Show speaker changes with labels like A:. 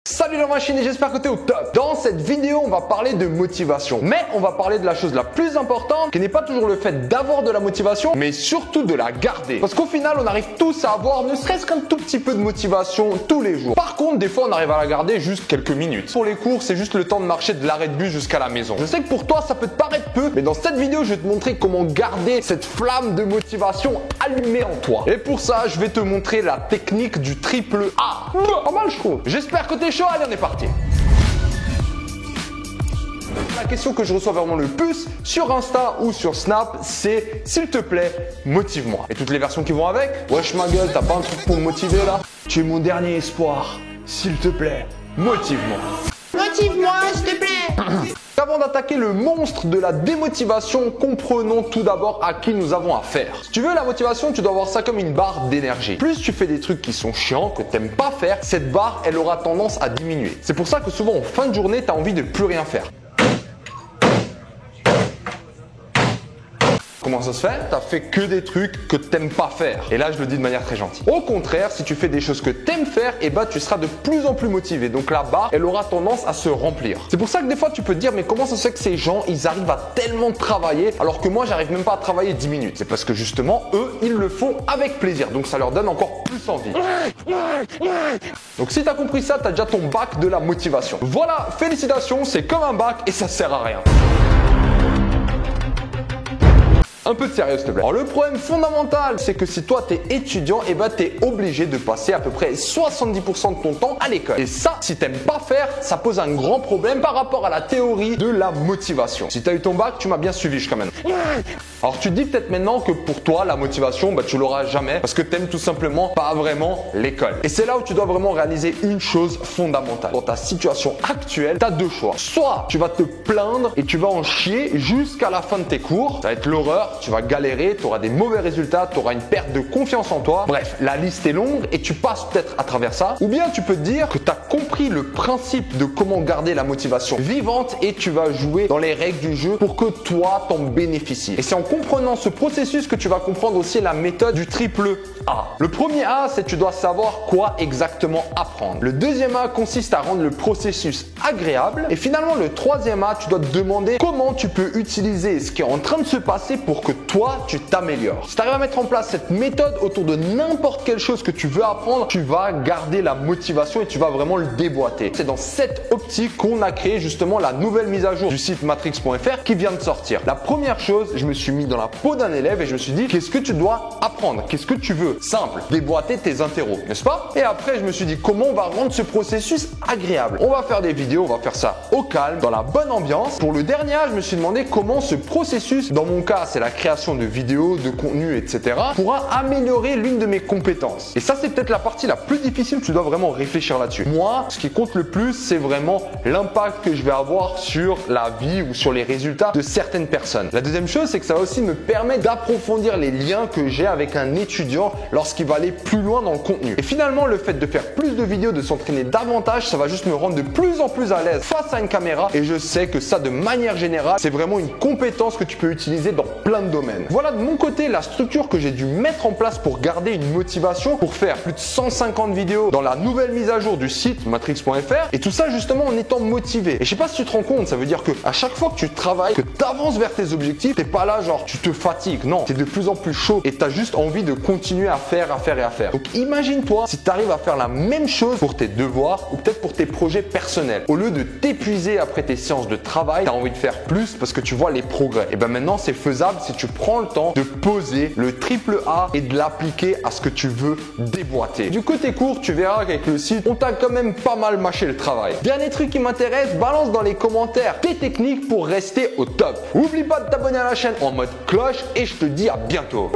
A: Salut la machine et j'espère que tu es au top. Dans cette vidéo, on va parler de motivation. Mais on va parler de la chose la plus importante qui n'est pas toujours le fait d'avoir de la motivation, mais surtout de la garder. Parce qu'au final, on arrive tous à avoir ne serait-ce qu'un tout petit peu de motivation tous les jours. Par contre, des fois, on arrive à la garder juste quelques minutes. Pour les cours, c'est juste le temps de marcher de l'arrêt de bus jusqu'à la maison. Je sais que pour toi, ça peut te paraître peu, mais dans cette vidéo, je vais te montrer comment garder cette flamme de motivation allumée en toi. Et pour ça, je vais te montrer la technique du triple A. Pas mal, je trouve. J'espère que t'es chaud. Allez, on est parti. La question que je reçois vraiment le plus sur Insta ou sur Snap, c'est s'il te plaît, motive-moi. Et toutes les versions qui vont avec. Wesh ma gueule, t'as pas un truc pour me motiver là? Tu es mon dernier espoir. S'il te plaît, motive-moi.
B: Motive-moi, s'il te plaît.
A: Avant d'attaquer le monstre de la démotivation, comprenons tout d'abord à qui nous avons affaire. Si tu veux la motivation, tu dois voir ça comme une barre d'énergie. Plus tu fais des trucs qui sont chiants, que t'aimes pas faire, cette barre, elle aura tendance à diminuer. C'est pour ça que souvent en fin de journée, tu as envie de plus rien faire. Comment ça se fait? T'as fait que des trucs que t'aimes pas faire. Et là, je le dis de manière très gentille. Au contraire, si tu fais des choses que t'aimes faire, et bah tu seras de plus en plus motivé. Donc la barre, elle aura tendance à se remplir. C'est pour ça que des fois, tu peux te dire, mais comment ça se fait que ces gens, ils arrivent à tellement travailler, alors que moi, j'arrive même pas à travailler 10 minutes. C'est parce que justement, eux, ils le font avec plaisir. Donc ça leur donne encore plus envie. Donc si t'as compris ça, t'as déjà ton bac de la motivation. Voilà, félicitations, c'est comme un bac et ça sert à rien. Un peu de sérieux s'il te plaît. Alors le problème fondamental, c'est que si toi t'es étudiant, et bah t'es obligé de passer à peu près 70% de ton temps à l'école. Et ça, si t'aimes pas faire, ça pose un grand problème par rapport à la théorie de la motivation. Si t'as eu ton bac, tu m'as bien suivi jusqu'à maintenant. Alors tu te dis peut-être maintenant que pour toi, la motivation, bah tu l'auras jamais parce que t'aimes tout simplement pas vraiment l'école. Et c'est là où tu dois vraiment réaliser une chose fondamentale. Dans ta situation actuelle, t'as deux choix. Soit tu vas te plaindre et tu vas en chier jusqu'à la fin de tes cours. Ça va être l'horreur. Tu vas galérer, tu auras des mauvais résultats, tu auras une perte de confiance en toi. Bref, la liste est longue et tu passes peut-être à travers ça. Ou bien tu peux te dire que tu as compris le principe de comment garder la motivation vivante et tu vas jouer dans les règles du jeu pour que toi t'en bénéficies. Et c'est en comprenant ce processus que tu vas comprendre aussi la méthode du triple A. Le premier A, c'est que tu dois savoir quoi exactement apprendre. Le deuxième A consiste à rendre le processus agréable. Et finalement, le troisième A, tu dois te demander comment tu peux utiliser ce qui est en train de se passer pour que toi, tu t'améliores. Si tu arrives à mettre en place cette méthode autour de n'importe quelle chose que tu veux apprendre, tu vas garder la motivation et tu vas vraiment le déboîter. C'est dans cette optique qu'on a créé justement la nouvelle mise à jour du site matrix.fr qui vient de sortir. La première chose, je me suis mis dans la peau d'un élève et je me suis dit, qu'est-ce que tu dois apprendre? Qu'est-ce que tu veux? Simple, déboîter tes interros, n'est-ce pas? Et après, je me suis dit, comment on va rendre ce processus agréable? On va faire des vidéos, on va faire ça au calme, dans la bonne ambiance. Pour le dernier, je me suis demandé comment ce processus, dans mon cas, c'est la création de vidéos, de contenu, etc., pourra améliorer l'une de mes compétences. Et ça, c'est peut-être la partie la plus difficile, tu dois vraiment réfléchir là-dessus. Moi, ce qui compte le plus, c'est vraiment l'impact que je vais avoir sur la vie ou sur les résultats de certaines personnes. La deuxième chose, c'est que ça va aussi me permettre d'approfondir les liens que j'ai avec un étudiant lorsqu'il va aller plus loin dans le contenu. Et finalement, le fait de faire plus de vidéos, de s'entraîner davantage, ça va juste me rendre de plus en plus à l'aise face à une caméra. Et je sais que ça, de manière générale, c'est vraiment une compétence que tu peux utiliser dans plein de domaines. Voilà de mon côté la structure que j'ai dû mettre en place pour garder une motivation, pour faire plus de 150 vidéos dans la nouvelle mise à jour du site matrix.fr. Et tout ça justement en étant motivé. Et je sais pas si tu te rends compte, ça veut dire que à chaque fois que tu travailles, que tu avances vers tes objectifs, t'es pas là genre tu te fatigues. Non, t'es de plus en plus chaud et t'as juste envie de continuer à faire. Donc imagine-toi si tu arrives à faire la même chose pour tes devoirs ou peut-être pour tes projets personnels. Au lieu de t'épuiser après tes séances de travail, tu as envie de faire plus parce que tu vois les progrès. Et ben maintenant c'est faisable si tu prends le temps de poser le triple A et de l'appliquer à ce que tu veux déboîter. Du côté court, tu verras qu'avec le site, on t'a quand même pas mal mâché le travail. Dernier truc qui m'intéresse, balance dans les commentaires tes techniques pour rester au top. Oublie pas de t'abonner à la chaîne en mode cloche et je te dis à bientôt.